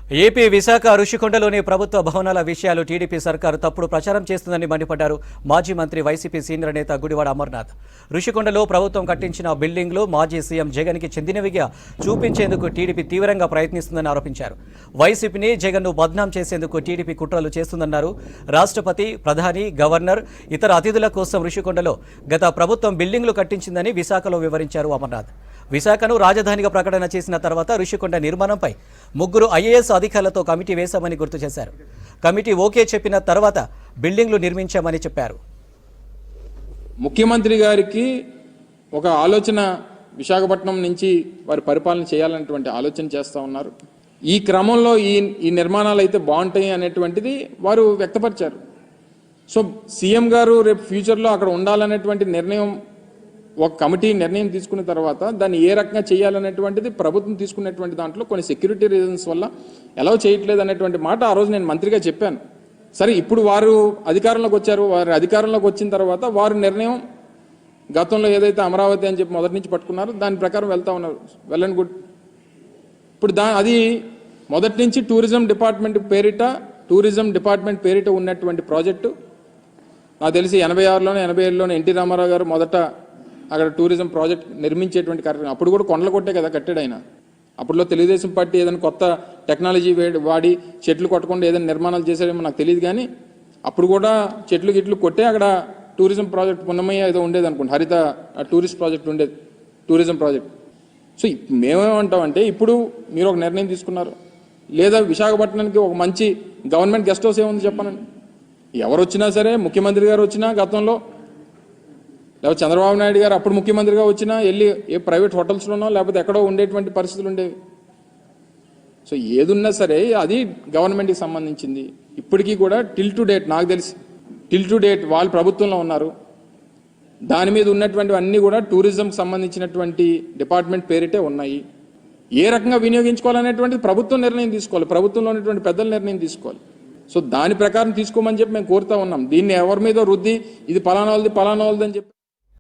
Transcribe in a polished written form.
AP Visakha ఋషికొండలోని ప్రభుత్వ భవనాల విషయాలు టీడీపీ సర్కారు తప్పుడు ప్రచారం చేస్తుందని మండిపడ్డారు మాజీ మంత్రి వైసీపీ సీనియర్ నేత గుడివాడ అమర్నాథ్. ఋషికొండలో ప్రభుత్వం కట్టించిన బిల్డింగ్లు మాజీ సీఎం జగన్కి చెందినవిగా చూపించేందుకు టీడీపీ తీవ్రంగా ప్రయత్నిస్తుందని ఆరోపించారు. వైసీపీని జగన్ను బద్నాం చేసేందుకు టీడీపీ కుట్రలు చేస్తుందన్నారు. రాష్ట్రపతి, ప్రధాని, గవర్నర్, ఇతర అతిథుల కోసం ఋషికొండలో గత ప్రభుత్వం బిల్డింగ్లు కట్టించిందని విశాఖలో వివరించారు అమర్నాథ్. విశాఖను రాజధానిగా ప్రకటన చేసిన తర్వాత ఋషికొండ నిర్మాణంపై 3 ఐఏఎస్ అధికారులతో కమిటీ వేశామని గుర్తు చేశారు. కమిటీ ఓకే చెప్పిన తర్వాత బిల్డింగ్లు నిర్మించామని చెప్పారు. ముఖ్యమంత్రి గారికి ఒక ఆలోచన విశాఖపట్నం నుంచి వారి పరిపాలన చేయాలనేటువంటి ఆలోచన చేస్తూ ఉన్నారు. ఈ క్రమంలో ఈ నిర్మాణాలు అయితే బాగుంటాయి అనేటువంటిది వారు వ్యక్తపరిచారు. సో సీఎం గారు రేపు ఫ్యూచర్లో అక్కడ ఉండాలనేటువంటి నిర్ణయం ఒక కమిటీ నిర్ణయం తీసుకున్న తర్వాత దాన్ని ఏ రకంగా చేయాలనేటువంటిది ప్రభుత్వం తీసుకున్నటువంటి దాంట్లో కొన్ని సెక్యూరిటీ రీజన్స్ వల్ల ఎలా చేయట్లేదు అనేటువంటి మాట ఆ రోజు నేను మంత్రిగా చెప్పాను. సరే, ఇప్పుడు వారు అధికారంలోకి వచ్చారు. వారి అధికారంలోకి వచ్చిన తర్వాత వారు నిర్ణయం గతంలో ఏదైతే అమరావతి అని చెప్పి మొదటి నుంచి పట్టుకున్నారో దాని ప్రకారం వెళ్తా ఉన్నారు. Well and good. ఇప్పుడు అది మొదటి నుంచి టూరిజం డిపార్ట్మెంట్ పేరిట ఉన్నటువంటి ప్రాజెక్టు. నాకు తెలిసి 86లోనే 87లోనే ఎన్టీ రామారావు గారు మొదట అక్కడ టూరిజం ప్రాజెక్ట్ నిర్మించేటువంటి కార్యక్రమం. అప్పుడు కూడా కొండలు కొట్టే కదా కట్టాడు ఆయన. అప్పుడులో తెలుగుదేశం పార్టీ ఏదైనా కొత్త టెక్నాలజీ వాడి చెట్లు కొట్టకుండా ఏదైనా నిర్మాణాలు చేశారేమో నాకు తెలియదు, కానీ అప్పుడు కూడా చెట్లు కొట్టే అక్కడ టూరిజం ప్రాజెక్ట్ పున్నమయ్య ఏదో ఉండేది అనుకోండి, హరిత టూరిస్ట్ ప్రాజెక్ట్ ఉండేది, టూరిజం ప్రాజెక్ట్. సో మేమేమంటామంటే ఇప్పుడు మీరు ఒక నిర్ణయం తీసుకున్నారు, లేదా విశాఖపట్నానికి ఒక మంచి గవర్నమెంట్ గెస్ట్ హౌస్ ఏముంది చెప్పానండి. ఎవరు వచ్చినా సరే, ముఖ్యమంత్రి గారు వచ్చినా గతంలో, లేకపోతే చంద్రబాబు నాయుడు గారు అప్పుడు ముఖ్యమంత్రిగా వచ్చినా వెళ్ళి ఏ ప్రైవేట్ హోటల్స్లోనో లేకపోతే ఎక్కడో ఉండేటువంటి పరిస్థితులు ఉండేవి. సో ఏదున్నా సరే అది గవర్నమెంట్కి సంబంధించింది. ఇప్పటికీ కూడా టిల్ టు డేట్ వాళ్ళు ప్రభుత్వంలో ఉన్నారు. దాని మీద ఉన్నటువంటి అన్నీ కూడా టూరిజంకి సంబంధించినటువంటి డిపార్ట్మెంట్ పేరిటే ఉన్నాయి. ఏ రకంగా వినియోగించుకోవాలనేటువంటిది ప్రభుత్వం నిర్ణయం తీసుకోవాలి, ప్రభుత్వంలో ఉన్నటువంటి పెద్దల నిర్ణయం తీసుకోవాలి. సో దాని ప్రకారం తీసుకోమని చెప్పి మేము కోరుతా ఉన్నాం. దీన్ని ఎవరి మీద రుద్ది ఇది పలానా వాళ్ళది అని చెప్పి